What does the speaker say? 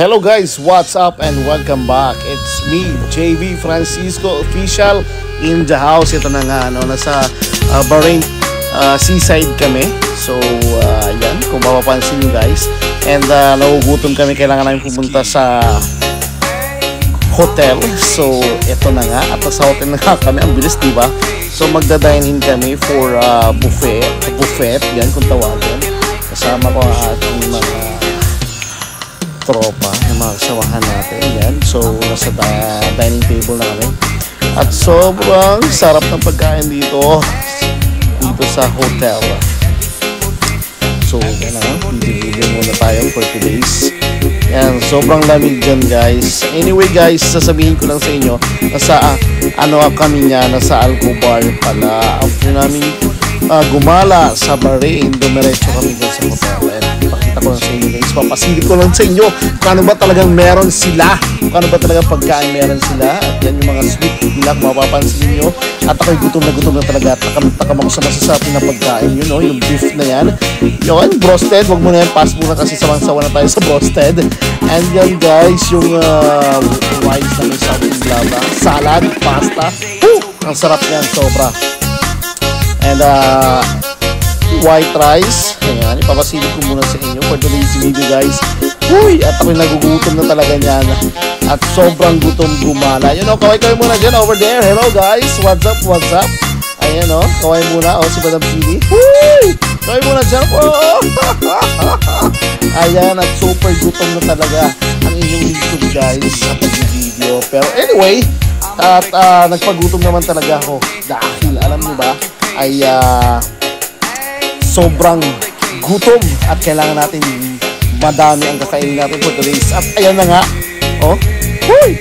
Hello guys, what's up and welcome back. It's me, JV Francisco Official in the house. Ito na nga, nasa Bahrain seaside kami. So, yan, kung mapapansin nyo guys. And nagugutom kami, kailangan namin pumunta sa hotel. So, ito na nga, at sa hotel na nga kami. Ang bilis, diba? So, magdadine in kami for buffet, yan kung tawagin. Kasama ko ang ating mga tropa, yung mga kasamahan natin, yan. So, nasa dining table na kami. At sobrang sarap ng pagkain dito sa hotel. So, yan na, bibili muna tayo for today's. Yan, sobrang lamig dyan guys. Anyway guys, sasabihin ko lang sa inyo, nasa, kami niya, nasa Alcobar pala. After namin gumala sa Bahrain, dumiretso kami dyan sa hotel. And pakita ko lang sa inyo guys, papasilip ko lang sa inyo kung ano ba talagang meron sila, kung ano ba talagang pagkain meron sila. At yan yung mga sweet nila, kung mapapansin nyo. At ako'y gutom na talaga. Takam ako sa masasarap na pagkain yun, no? Yung beef na yan. Yun, broasted, wag mo na yan, pass muna kasi sawang-sawa na tayo sa broasted. And yan guys, yung rice na may something blabla, salad, pasta. Ang sarap yan, sobra. And white rice. Ayan, ipapasilip ko muna sa inyo for today's video guys. Uy, at ako'y nagugutom na talaga niyan. At sobrang gutom gumala. You know, kaway-kaway muna dyan over there. Hello guys, what's up, what's up? Ayan o, kaway muna. O, si Madam Chili. Uy, kaway muna dyan po. Ayan, at super gutom na talaga ang inyong YouTube guys sa pag-video. Pero anyway, at nagpagutom naman talaga ako. Dahil, alam niyo ba, ay sobrang gutom at kailangan natin madami ang kakainin natin for today's. At ayan na nga, oh, huy!